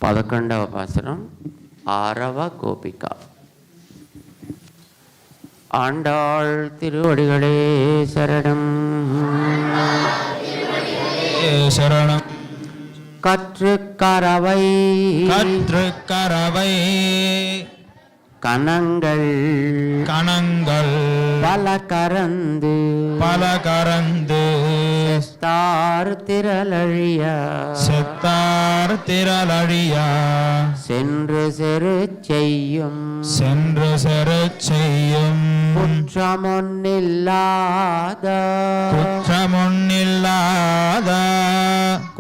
11వ பாசுரம் 6వ கோபிகா. ஆண்டாள் திருவடிகளே சரணம். சரணம். கற்று கரவை கணங்கள் பல கரந்து செத்தார் திரளழியா சென்று செரு செய்யும் குற்றமொன்னில்லாத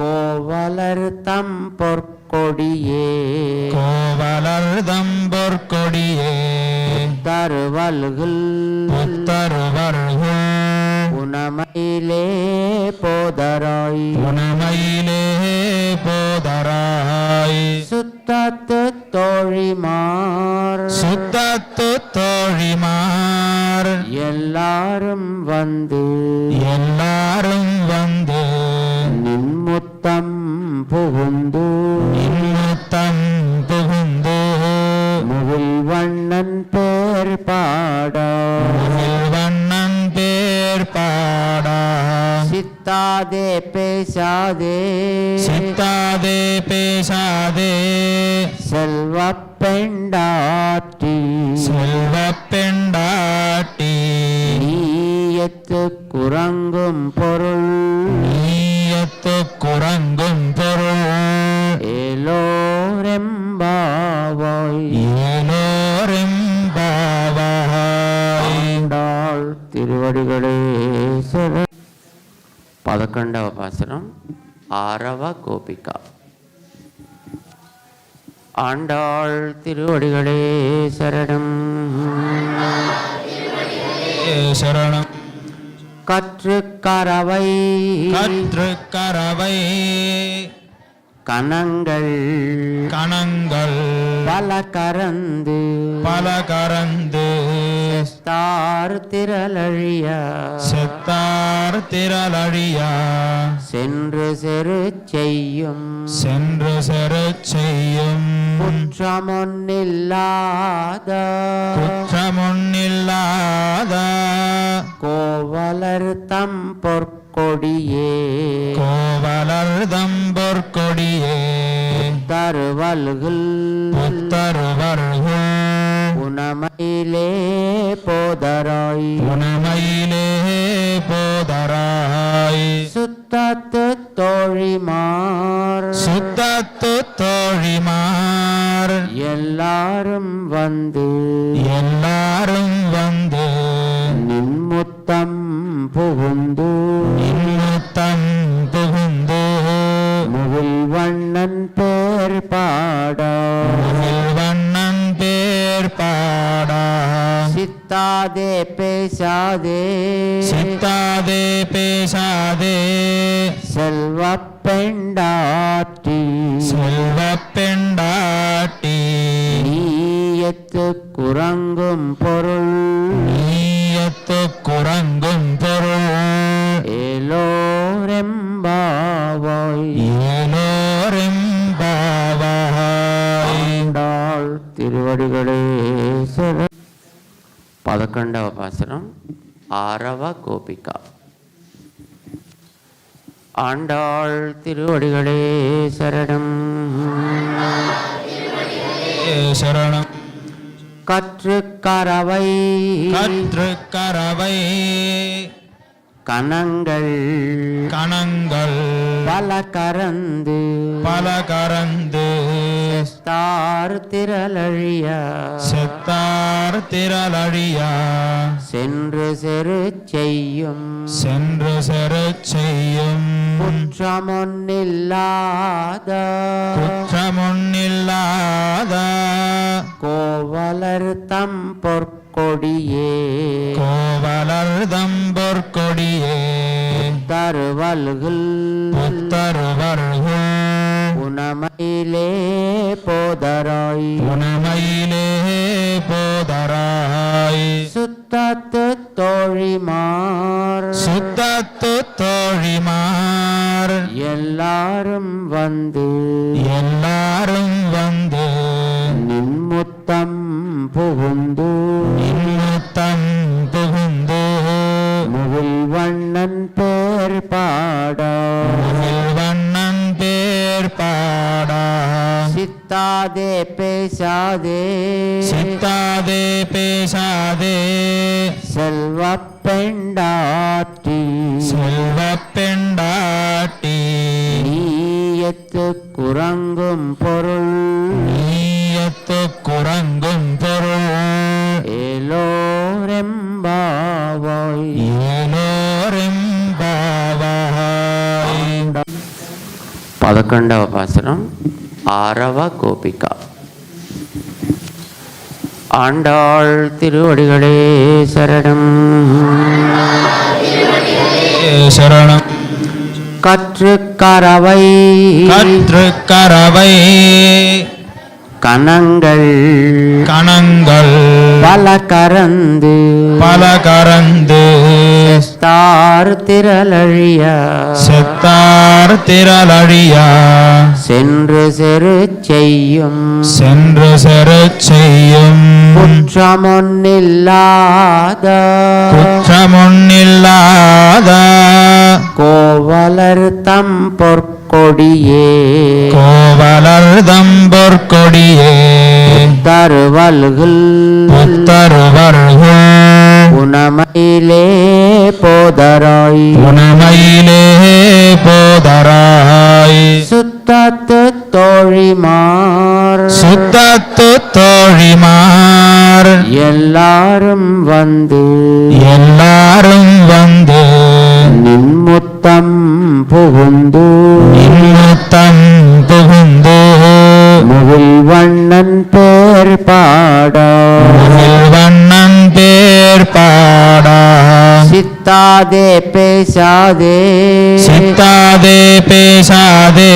கோவலர் தம் பொற்கொடியே புத்தருவல்குல் புனமையிலே போதராய் சுத்தத்து தோழிமார் எல்லாரும் வந்து நின்முத்தம் புகுந்து முகில் வண்ணன் பேர் பாடா சித்தாதே பேசாதே செல்வப் பெண்டாட்டி நீயத்து குரங்கும் பொருள் ஏலோரெம்பாவாய் திருவடிகளே சரணம். 11వ பாசுரம் 6వ கோபிகா. ஆண்டாள் திருவடிகளே சரணம். கற்று கரவை கணங்கள் பல கரந்து செத்தார் திரளழியா சென்று செரு செய்யும் குற்றமொன்னில்லாத கோவலர் தம் பொற்கொடியே புத்தருவல்குல் புனமையிலே போதராய் சுத்தத்து தோழிமார் எல்லாரும் வந்து நின்முத்தம் புகுந்து முகில் வண்ணன் பேர் பாடா சித்தாதே பேசாதே செல்வப் பெண்டாட்டி நீயத்து குரங்கும் பொருள் ஏலோரெம்பாவாய் திருவடிகளே சரணம். 11వ பாசுரம் 6వ கோபிகா. ஆண்டாள் திருவடிகளே சரணம். கற்று கரவை கணங்கள் பல கரந்து செத்தார் திரளழியா சென்று செரு செய்யும் குற்றமொன்னில்லாத கோவலர் தம் பொற்கொடியே புத்தருவல்குல் புனமையிலே போதராய் சுத்தத்து தோழிமார் எல்லாரும் வந்து பேர்பாடா சித்தாதே பேசாதே சித்தாதே பேசாதே செல்வப் பெண்டாட்டி செல்வப் பெண்டாட்டி நீயத்து குறங்கும் பொருள் நீயத்து குறங்கும் பொருள் ஏலோரெம்பாவாய் ஏலோரெம்பாவாய் 11వ పాసరం 6వ கோபிக ஆண்டாள் திருவடிகளே சரணம் சரணம் கற்று கரவை கற்று கரவை கணங்கள் கணங்கள் பல கரந்து பல கரந்து தார் திரளழிய செத்தார் திரளழியா சென்று செரு செய்யும் சென்று செரு செய்யும் குற்றமொன்னில்லாத குற்றமொன்னில்லாத கோவலர் தம் பொற்கொடியே கோவலர் தம்பொற்கொடியே தருவல்கள் புத்தருவர்கள் புனமையிலே போதராய் உணமையிலே போதராய் சுத்தத்து தோழிமார் சுத்தத்து தோழிமார் எல்லாரும் வந்து எல்லாரும் வந்து நின்முத்தம் புகுந்து நின்முத்தம் புகுந்து முகில் வண்ணன் பேர் பாட வண்ணன் பேர் பாடா சித்தாதே பேசாதே சித்தாதே பேசாதே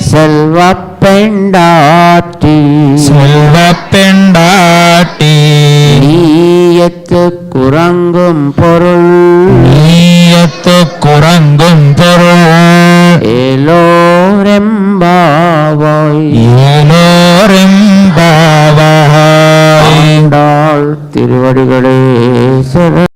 செல்வப் பெண்டாட்டி செல்வப் பெண்டாட்டி நீயத்து குறங்கும் பொருள் நீயத்து குறங்கும் பொருள் ஏலோரெம்பாவாய் ஏலோரெம்பாவாய் ஆண்டாள் திருவடிகளே சரணம்.